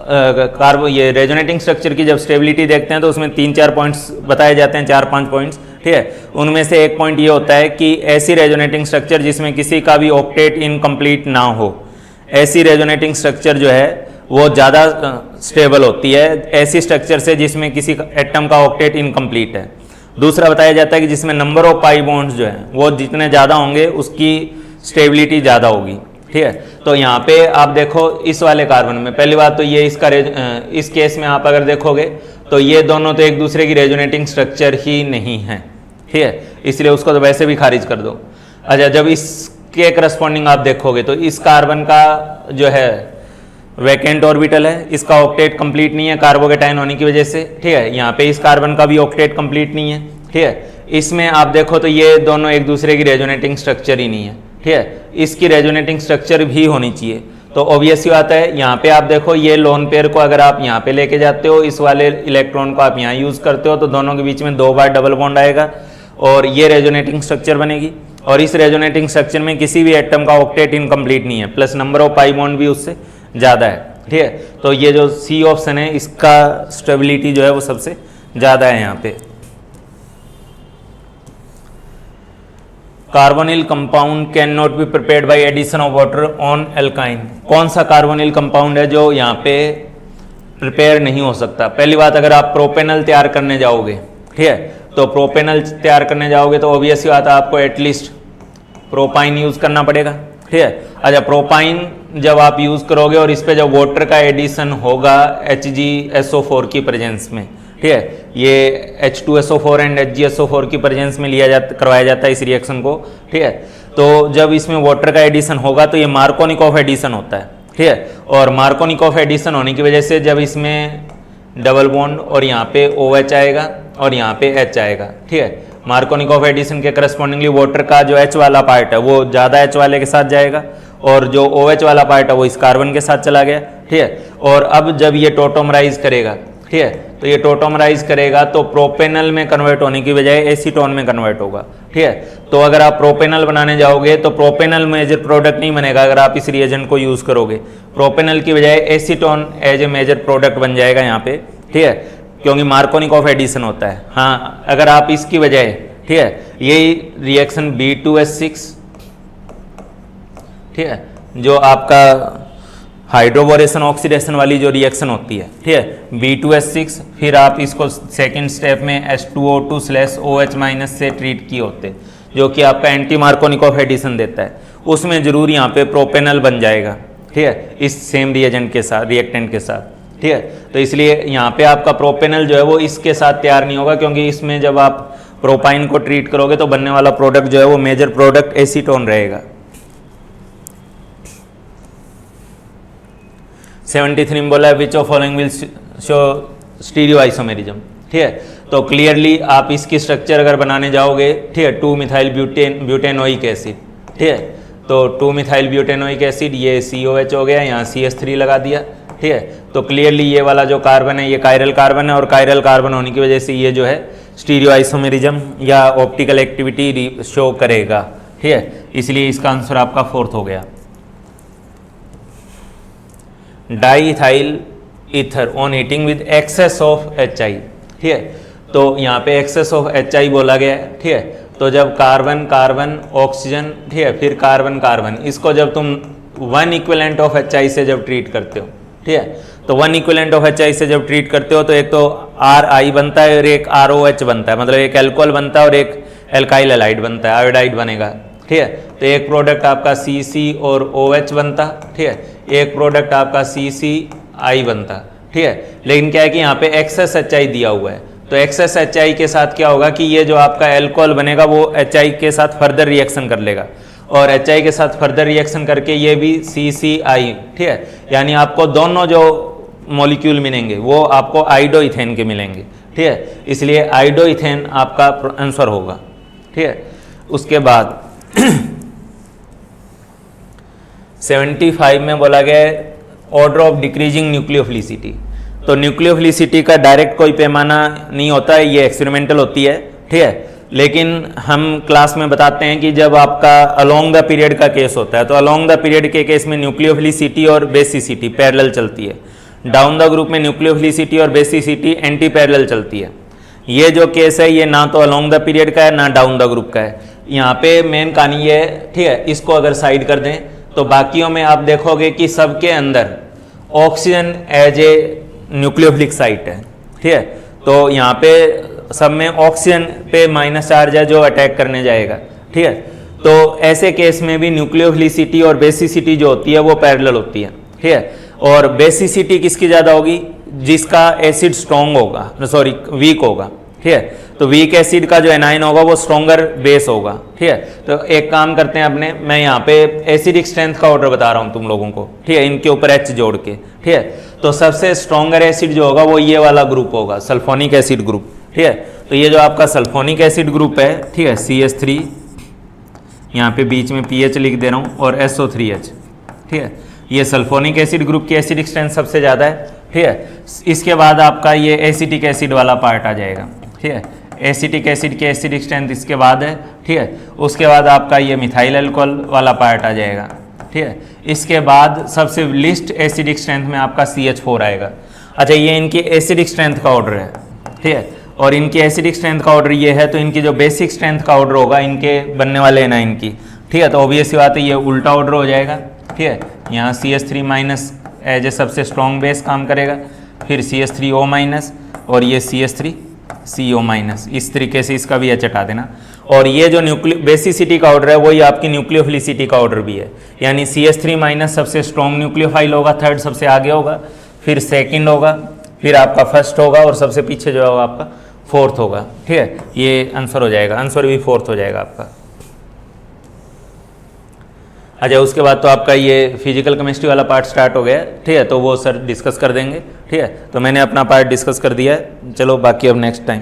ये रेजोनेटिंग स्ट्रक्चर की जब स्टेबिलिटी देखते हैं तो उसमें 3-4 पॉइंट्स बताए जाते हैं, 4-5 पॉइंट्स, ठीक है। उनमें से एक पॉइंट ये होता है कि ऐसी रेजोनेटिंग स्ट्रक्चर जिसमें किसी का भी ऑक्टेट इनकम्प्लीट ना हो, ऐसी रेजोनेटिंग स्ट्रक्चर जो है वो ज़्यादा स्टेबल होती है ऐसी स्ट्रक्चर से जिसमें किसी एटम का ऑक्टेट इनकम्प्लीट है। दूसरा बताया जाता है कि जिसमें नंबर ऑफ पाई बॉन्ड्स जो है वो जितने ज़्यादा होंगे उसकी स्टेबिलिटी ज़्यादा होगी, ठीक है। तो यहाँ पे आप देखो इस वाले कार्बन में पहली बात तो ये इसका इस केस में आप अगर देखोगे तो ये दोनों तो एक दूसरे की रेजोनेटिंग स्ट्रक्चर ही नहीं है, ठीक है, इसलिए उसको तो वैसे भी खारिज कर दो। अच्छा, जब इसके करस्पॉन्डिंग आप देखोगे तो इस कार्बन का जो है वैकेंट ऑर्बिटल है, इसका ऑक्टेट कंप्लीट नहीं है कार्बोकेटाइन होने की वजह से, ठीक है। यहाँ पे इस कार्बन का भी ऑक्टेट कंप्लीट नहीं है, ठीक है। इसमें आप देखो तो ये दोनों एक दूसरे की रेजोनेटिंग स्ट्रक्चर ही नहीं है, ठीक है। इसकी रेजोनेटिंग स्ट्रक्चर भी होनी चाहिए। तो ऑब्वियस ही बात है, यहाँ पे आप देखो ये लोन पेयर को अगर आप यहाँ पे लेके जाते हो, इस वाले इलेक्ट्रॉन को आप यहाँ यूज करते हो, तो दोनों के बीच में 2 बार डबल बॉन्ड आएगा और ये रेजोनेटिंग स्ट्रक्चर बनेगी। और इस रेजोनेटिंग स्ट्रक्चर में किसी भी एटम का ऑक्टेट इनकम्प्लीट नहीं है, plus number of pi bond भी उससे ज़्यादा है, ठीक है। तो ये जो सी ऑप्शन है इसका स्टेबिलिटी जो है वो सबसे ज़्यादा है यहाँ पे। Carbonyl compound can not be prepared by addition of water on alkyne. कौन सा कार्बोनिल कंपाउंड है जो यहाँ पे प्रिपेयर नहीं हो सकता? पहली बात, अगर आप प्रोपेनल तैयार करने जाओगे, ठीक है, तो प्रोपेनल तैयार करने जाओगे तो ऑब्वियस ही बात है आपको एटलीस्ट प्रोपाइन यूज करना पड़ेगा, ठीक है। अच्छा, प्रोपाइन जब आप यूज करोगे और इस पे जब वाटर का एडिशन होगा HgSO4 की प्रेजेंस में, ठीक है, ये H2SO4 एंड HgSO4 की प्रेजेंस में करवाया जाता है इस रिएक्शन को, ठीक है। तो जब इसमें वाटर का एडिशन होगा तो ये मार्कोनिकॉफ एडिशन होता है, ठीक है। और मार्कोनिकॉफ एडिशन होने की वजह से जब इसमें डबल बॉन्ड और यहाँ पे OH आएगा और यहाँ पे H आएगा, ठीक है। मार्कोनिकॉफ एडिशन के करस्पॉन्डिंगली वाटर का जो H वाला पार्ट है वो ज़्यादा H वाले के साथ जाएगा और जो OH वाला पार्ट है वो इस कार्बन के साथ चला गया, ठीक है। और अब जब ये टोटोमराइज करेगा, ठीक है, तो ये टोटोमराइज करेगा तो प्रोपेनल में कन्वर्ट होने की बजाय एसीटोन में कन्वर्ट होगा, ठीक है। तो अगर आप प्रोपेनल बनाने जाओगे तो प्रोपेनल मेजर प्रोडक्ट नहीं बनेगा अगर आप इस रिएजेंट को यूज करोगे। प्रोपेनल की बजाय acetone as a major product बन जाएगा यहाँ पे, ठीक है, क्योंकि मार्कोनिकॉफ एडिशन होता है। हाँ, अगर आप इसकी बजाय, ठीक है, यही रिएक्शन B2S6, ठीक है, जो आपका हाइड्रोबोरेशन ऑक्सीडेशन वाली जो रिएक्शन होती है, ठीक है, B2S6, फिर आप इसको सेकंड स्टेप में H2O2/OH- से ट्रीट किए होते, जो कि आपका एंटी मार्कोनिकॉफ एडिशन देता है, उसमें जरूर यहाँ पे प्रोपेनल बन जाएगा, ठीक है, इस सेम रिएजेंट के साथ, रिएक्टेंट के साथ, ठीक है। तो इसलिए यहाँ पे आपका प्रोपेनल जो है वो इसके साथ तैयार नहीं होगा, क्योंकि इसमें जब आप प्रोपाइन को ट्रीट करोगे तो बनने वाला प्रोडक्ट जो है वो मेजर प्रोडक्ट एसीटोन रहेगा। 73 में बोला है विच of following will show stereo isomerism, ठीक है। तो क्लियरली आप इसकी स्ट्रक्चर अगर बनाने जाओगे, ठीक है, 2-मिथाइल ब्यूटेनोइक एसिड, ठीक है, तो 2-मिथाइल ब्यूटेनोइक एसिड, ये COH हो गया, यहाँ CH3 लगा दिया, ठीक है। तो क्लियरली ये वाला जो कार्बन है ये कायरल कार्बन है और कायरल कार्बन होने की वजह से ये जो है स्टीरियो आइसोमेरिज्म या ऑप्टिकल एक्टिविटी शो करेगा, ठीक है। इसलिए इसका आंसर आपका 4th हो गया। Diethyl ether on heating with excess of HI, ठीक है। तो यहाँ पे एक्सेस ऑफ HI बोला गया है, ठीक है। तो जब कार्बन कार्बन ऑक्सीजन, ठीक है, फिर कार्बन कार्बन, इसको जब तुम 1 इक्विवेलेंट ऑफ HI से जब ट्रीट करते हो, ठीक है, तो 1 इक्विवेलेंट ऑफ HI से जब ट्रीट करते हो तो एक तो RI बनता है और एक ROH बनता है, मतलब एक एल्कोहल बनता है और एक एल्काइल हैलाइड बनता है, आयोडाइड बनेगा, ठीक है। तो एक प्रोडक्ट आपका CC और OH बनता, ठीक है, एक प्रोडक्ट आपका CCI बनता, ठीक है। लेकिन क्या है कि यहाँ पे एक्सेस HI दिया हुआ है, तो एक्सेस HI के साथ क्या होगा कि ये जो आपका एल्कोहल बनेगा वो HI के साथ फर्दर रिएक्शन कर लेगा और HI के साथ फर्दर रिएक्शन करके ये भी CCI, ठीक है, यानी आपको दोनों जो मॉलिक्यूल मिलेंगे वो आपको आइडोइथेन के मिलेंगे, ठीक है। इसलिए आइडोइथेन आपका आंसर होगा, ठीक है। उसके बाद 75 में बोला गया है ऑर्डर ऑफ डिक्रीजिंग न्यूक्लियोफिलिसिटी। तो न्यूक्लियोफिलिसिटी का डायरेक्ट कोई पैमाना नहीं होता है, ये एक्सपेरिमेंटल होती है, ठीक है। लेकिन हम क्लास में बताते हैं कि जब आपका अलोंग द पीरियड का केस होता है तो अलोंग द पीरियड के केस में न्यूक्लियोफिलिसिटी और बेसिसिटी पैरेलल चलती है, डाउन द ग्रुप में न्यूक्लियोफिलिसिटी और बेसिसिटी एंटी पैरेलल चलती है। ये जो केस है ये ना तो अलोंग द पीरियड का है ना डाउन द ग्रुप का है। यहाँ पे मेन कहानी ये है, ठीक है, इसको अगर साइड कर दें तो बाकियों में आप देखोगे कि सबके अंदर oxygen as a nucleophilic site है, ठीक है। तो यहाँ पे सब में ऑक्सीजन पे माइनस चार्ज है जो अटैक करने जाएगा, ठीक है। तो ऐसे केस में भी न्यूक्लियोफिलिसिटी और बेसिसिटी जो होती है वो पैरेलल होती है, ठीक है। और बेसिसिटी किसकी ज़्यादा होगी? जिसका एसिड स्ट्रॉन्ग होगा, सॉरी वीक होगा, ठीक है। तो वीक एसिड का जो एनाइन होगा वो स्ट्रॉन्गर बेस होगा, ठीक है। तो एक काम करते हैं अपने, मैं यहाँ पे एसिडिक स्ट्रेंथ का ऑर्डर बता रहा हूँ तुम लोगों को, ठीक है, इनके ऊपर H जोड़ के, ठीक है। तो सबसे स्ट्रॉन्गर एसिड जो होगा वो ये वाला ग्रुप होगा, सल्फोनिक एसिड ग्रुप, ठीक है। तो ये जो आपका सल्फोनिक एसिड ग्रुप है, ठीक है, CH3, यहाँ पे बीच में PH लिख दे रहा हूँ, और SO3H, ठीक है। ये सल्फोनिक एसिड ग्रुप की एसिडिक स्ट्रेंथ सबसे ज़्यादा है, ठीक है। इसके बाद आपका ये एसिटिक एसिड वाला पार्ट आ जाएगा, ठीक है। एसिटिक एसिड की एसिडिक स्ट्रेंथ इसके बाद है, ठीक है। उसके बाद आपका ये मिथाइल अल्कोहल वाला पार्ट आ जाएगा, ठीक है। इसके बाद सबसे लिस्ट एसिडिक स्ट्रेंथ में आपका CH4 आएगा। अच्छा, ये इनकी एसिडिक स्ट्रेंथ का ऑर्डर है, ठीक है, और इनकी एसिडिक स्ट्रेंथ का ऑर्डर ये है, तो इनकी जो बेसिक स्ट्रेंथ का ऑर्डर होगा इनके बनने वाले हैं ना इनकी, ठीक है। तो ऑब्वियस सी बात है ये उल्टा ऑर्डर हो जाएगा, ठीक है। यहाँ CH3 माइनस एज ए सबसे स्ट्रॉन्ग बेस काम करेगा, फिर CH3O माइनस, और ये CH3CO माइनस, इस तरीके से इसका भी H हटा देना। और ये जो बेसिसिटी का ऑर्डर है वही आपकी न्यूक्लियोफिलिसिटी का ऑर्डर भी है, यानी CH3 माइनस सबसे स्ट्रॉन्ग न्यूक्लियोफाइल होगा, थर्ड सबसे आगे होगा, फिर सेकंड होगा, फिर आपका फर्स्ट होगा, और सबसे पीछे जो होगा आपका फोर्थ होगा, ठीक है। ये आंसर हो जाएगा, आंसर भी फोर्थ हो जाएगा आपका। अच्छा, उसके बाद तो आपका ये फिजिकल केमिस्ट्री वाला पार्ट स्टार्ट हो गया है, ठीक है, तो वो सर डिस्कस कर देंगे, ठीक है। तो मैंने अपना पार्ट डिस्कस कर दिया है, चलो बाकी अब नेक्स्ट टाइम।